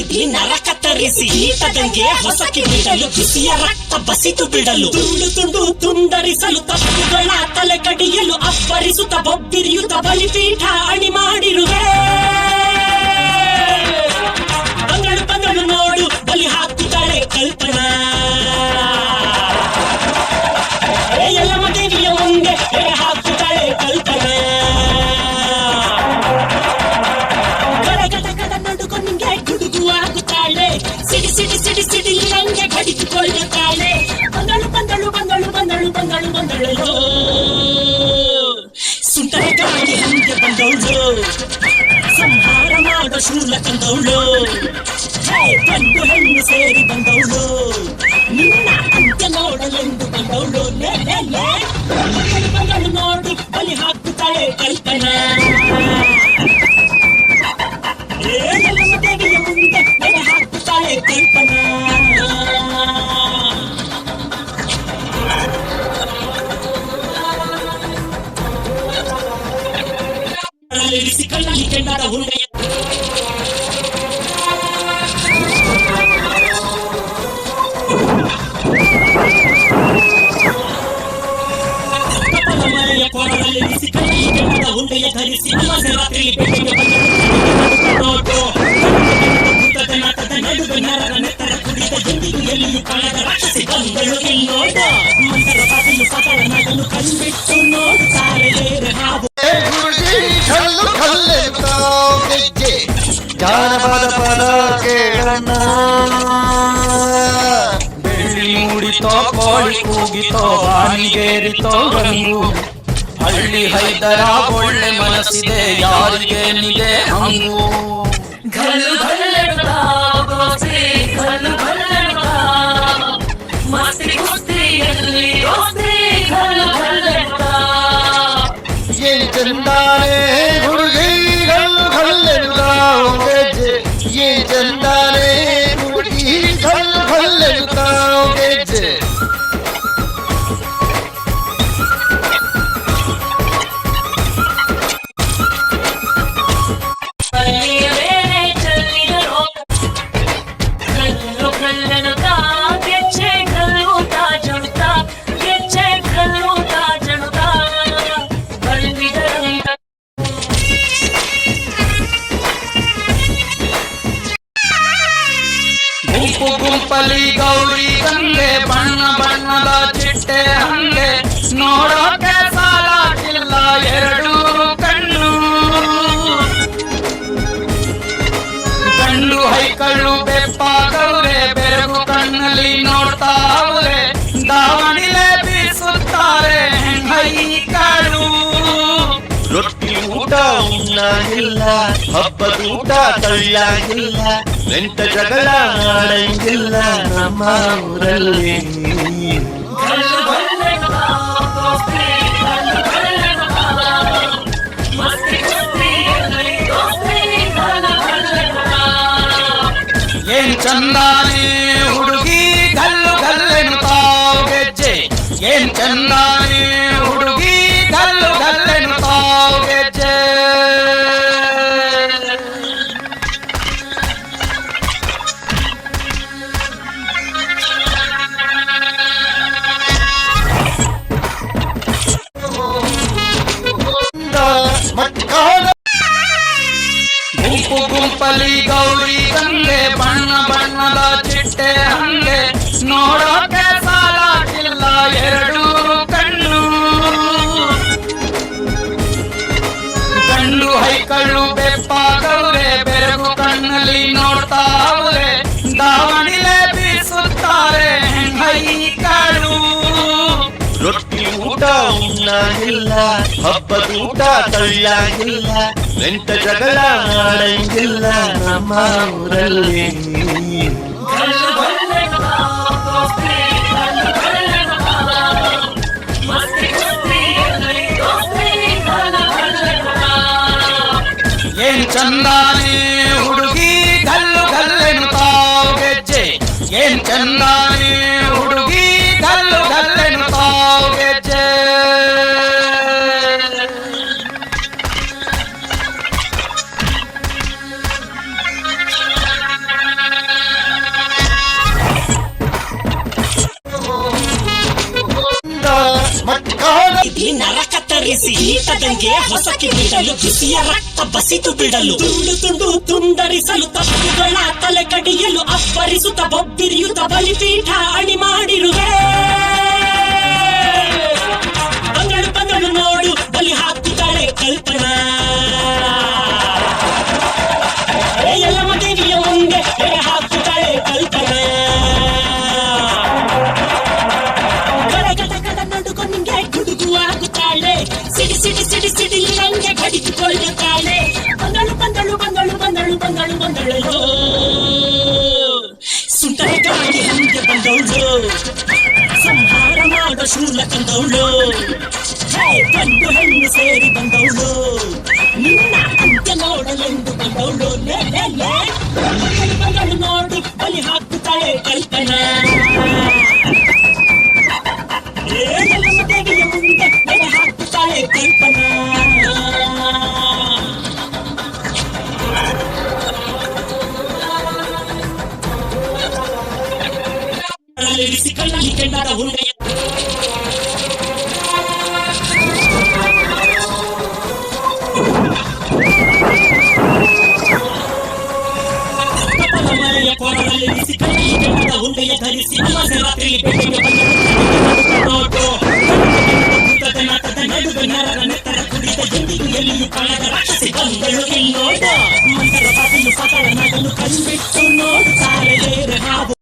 ನರ ಕತ್ತರಿಸಿ ಈತದಂಗೆ ಹೊಸಕಿ ಬಿಡಲು ಬಿಸಿಯ ರಕ್ತ ಬಸಿತು ಬಿಡಲು ತುಂಡು ತುಂಡು ತುಂಡರಿಸಲು ತಪ್ಪುಗಳ ತಲೆ ಕಡಿಯಲು ಅಪ್ಪರಿಸುತ್ತ ಬೊಬ್ಬಿರಿಯುತ್ತ ಬಲಿಪೀಠ ಅಣಿ ಮಾಡಿರುವೆ ಬಂಗಳು ಬಂಗಳು ನೋಡು ಬಲಿ ಹಾಕುತ್ತಾಳೆ ಕಲ್ಪನಾ ಎಲ್ಲಮ್ಮ ದೇವಿಯ ಮುಂದೆ ಎಡೆ ಹಾಕುತ್ತಾಳೆ ಕಲ್ಪನಾ ನಡುಕೊನಿಗೆ ಗುಡುಗು ಆಗುತ್ತಾಳೆ ಸಿಡಿ ಸಿಡಿ ಸಿಡಿ ಸಿಡಿ ನಂಗೆ ಕಡಿದುಕೊಳ್ಳುತ್ತಾಳೆ ಬಂದಳು ಬಂದಳು ಬಂದಳು ಬಂದಳು ಬಂದಳು ಬಂದಳು ಸುಂಟರ ಗಾಳಿ ಹಂಗೆ ಬಂದವಳು ಸಂಹಾರ ಮಾಡೋ ಶೂಲ ತಂದವಳು ಗಂಡು ಹೆಣ್ಣು ಸೇರಿ ಬಂದವಳು ನಿನ್ನ ಅಂತ್ಯ ನೋಡಲೆಂದು ಬಂದವಳು ಬಂದಳು ನೋಡು ಬಲಿ ಹಾಕುತ್ತಾಳೆ ಕಲ್ಪನಾ ಎಲ್ಲಮ್ಮ ದೇವಿಯ ಮುಂದೆ ಎಡೆ ಹಾಕುತ್ತಾಳೆ ಕಲ್ಪನಾ ಇರಿಸಿ ಕಣ್ಣಲ್ಲಿ ಕೆಂಡಾದ ಹುಂಡೆಯ ಮನೆಯ ಕೊರಳಲ್ಲಿರಿಸಿ ಕಣ್ಣಲ್ಲಿ ಕೆಂಡಾದ ಹುಂಡೆಯ ಧರಿಸಿ ಅಮಾಸೆ ರಾತ್ರಿಯಲ್ಲಿ ಬೆಟ್ಟಿಗೆ ಬಂದ ನಾಟದ ನಡುವೆ ನರರ ನೆತ್ತರ ಕುಡಿದ ಎಂದಿಗೂ ಎಲ್ಲಿಯೂ ಕಾಣದ ರಾಕ್ಷಸಿ ಬಂದಳು ಇಲ್ಲೋಟ ಮಂದರ ಬಾಗಿಲು ಸಕಲ ನಗಲು ಕಣ್ಬಿಟ್ಟು ನೋಡುತ್ತಾರೆ ಹಾವು ಜಾನಪದ ಪದ ಕೇಳಣ್ಣ ಬೆಳ್ಳಿ ಮೂಡಿತೋ ಕೋಳಿ ಕೂಗಿತೋ ಬಾನಿಗೇರಿತೋ ರಂಗು ಹಳ್ಳಿ ಹೈದರ ಒಳ್ಳೆ ಮನಸ್ಸಿದೆ ಯಾರಿಗೇನಿದೆ ಹಂಗು घलु घल्लड़ता दोस्ती घलु घल्लड़ता मस्ती कुस्ती अगली दोस्ती घलु घल्लड़ता ये चंदाने हुड़गी घलु घल्लड़ता गेजे ये चंदाने हुड़गी घलु घल्लड़ता गेजे ಗುಂಪಲಿ ಗೌರಿ ಗಂಗೆ ಬಣ್ಣ ಬಣ್ಣದ ಚಿಟ್ಟೆ ಹಂಗೆ ನೋಡೋಕೆ ಸಾಲಾಗಿಲ್ಲ ಎರಡು ಕಣ್ಣು ಗಂಡು ಹೈಕಳ್ಳು ಬೆಪ್ಪಾಗವ್ರೆ ಬೆರಗು ಕಣ್ಣಲ್ಲಿ ನೋಡ್ತಾವ್ರೆ ದಾವಣಿಲೆ ಬೀಸುತ್ತಾರೆ ಹೈಕಳು ರೊಟ್ಟಿ ಊಟ ಉಣ್ಣಾಗಿಲ್ಲ ಹಬ್ಬದ ಊಟ ತಳ್ಳಾಗಿಲ್ಲ ನೆಂಟ ಜಗಳ ಮಾಡಂಗಿಲ್ಲ ನಮ್ಮ ಊರಲ್ಲಿ ಏನ್ ಚಂದಾನೆ ಹುಡುಗಿ ಗಲ್ಲು ಗಲ್ಲೆನುತ್ತಾವ್ ಗೆಜ್ಜೆ ಏನ್ ಚಂದಾನೆ ಹುಡುಗಿ ಗಲ್ಲು ಗಲ್ಲೆನುತ್ತಾವ್ ಗೆಜ್ಜೆ ಗುಂಪು ಗುಂಪಲಿ ಗೌರಿ ಗಂಗೆ ಬಣ್ಣ ಬಣ್ಣದ ಚಿಟ್ಟೆ ಹಂಗೆ ನೋಡೋಕೆ ಸಾಲಾಗಿಲ್ಲ ಎರಡು ಕಣ್ಣು ಗಂಡು ಹೈಕಳ್ಳು ಬೆಪ್ಪಾಗವ್ರೆ ಬೆರಗು ಕಣ್ಣಲ್ಲಿ ನೋಡ್ತಾವ್ರೆ ದಾವಣಿಲೆ ಬೀಸುತ್ತಾರೆ ಹೈಕಳು ರೊಟ್ಟಿ ಊಟ ಉಣ್ಣಾಗಿಲ್ಲ ಹಬ್ಬದ ಊಟ ತಳ್ಳಾಗಿಲ್ಲ ನೆಂಟ ಜಗಳ ಮಾಡಂಗಿಲ್ಲ ನಮ್ಮ ಊರಲ್ಲಿ ಏನ್ ಚಂದಾನೆ ಹುಡುಗಿ ಗಲ್ಲು ಗಲ್ಲೆನುತ್ತಾವ್ ಗೆಜ್ಜೆ ಏನ್ ಚಂದಾನೆ ಹುಡುಗಿ ಗಲ್ಲು ಗಲ್ಲೆನುತ್ತಾವ್ ಗೆಜ್ಜೆ ಈ ನರ ಕತ್ತರಿಸಿ ಈತದಂಗೆ ಹೊಸಕಿ ಬಿಡಲು ಬಿಸಿಯ ರಕ್ತ ಬಸಿದು ಬಿಡಲು ತುಂಡು ತುಂಡು ತುಂಡರಿಸಲು ತಪ್ಪುಗಳ ತಲೆ ಕಡಿಯಲು ಅಪ್ಪರಿಸುತ್ತ ಬೊಬ್ಬಿರಿಯುತ್ತ ಬಲಿಪೀಠ ಅಣಿ ಮಾಡಿರುವೆ ಬಂಗಳು ಬಂಗಳು ನೋಡು ಬಲಿ ಹಾಕುತ್ತಾಳೆ ಕಲ್ಪನಾ ಎಲ್ಲಮ್ಮ ದೇವಿಯ ಮುಂದೆ ಎಡೆ ಹಾಕುತ್ತಾಳೆ ಕಲ್ಪನಾ ಗಡಗಡ ನಡುಕೊಂಡು ಗುಡುಗು ಆಗುತ್ತಾಳೆ ಸಿಡಿ ಸಿಡಿ ಸಿಡಿ ಸಿಡಿ ನಂಗೆ ಕಡಿದುಕೊಳ್ಳುತ್ತಾಳೆ ಬಂದಳು ಬಂದಳು ಬಂದಳು ಬಂದಳು ಬಂದಳು ಬಂದಳು ಸುಂಟರ ಗಾಳಿ ಹಂಗೆ ಬಂದವಳು ಸಂಹಾರ ಮಾಡೋ ಶೂಲ ತಂದವಳು ಗಂಡು ಹೆಣ್ಣು ಸೇರಿ ಬಂದವಳು ನಿನ್ನ ಅಂತ್ಯ ನೋಡಲೆಂದು ಬಂದವಳು ಬಂದಳು ನೋಡು ಬಲಿ ಹಾಕುತ್ತಾಳೆ ಕಲ್ಪನಾ ದೇವಿಯ ಮುಂದೆ ಎಡೆ ಹಾಕುತ್ತಾಳೆ ಕಲ್ಪನಾ ಇರಿಸಿ ಕಣ್ಣಲ್ಲಿ ಕೆಂಡಾದ ಹುಂಡೆಯ ಮನೆಯ ಕೋಣದಲ್ಲಿ ಇರಿಸಿ ಕಣ್ಣಲ್ಲಿ ಕೆಂಡಾದ ಹುಂಡೆಯ ಧರಿಸಿ ಅಮಾವಾಸ್ಯೆ ರಾತ್ರಿ ಬೆಟ್ಟಕ್ಕೆ ಬಂದು ನಡುವೆ ನರರ ನೆತ್ತರ ಕುಡಿದ ಎಂದಿಗೂ ಎಲ್ಲಿಯೂ ಕಾಣದ ರಾಕ್ಷಸಿ ಬಂದಳು ಇಲ್ಲೋಡ ಮಂದರ ಬಾಗಿಲು ಪದಳ ನಗಲು ಕಂಬಿಟ್ಟು ನೋಡುತ್ತಾರೆ ಹಾವು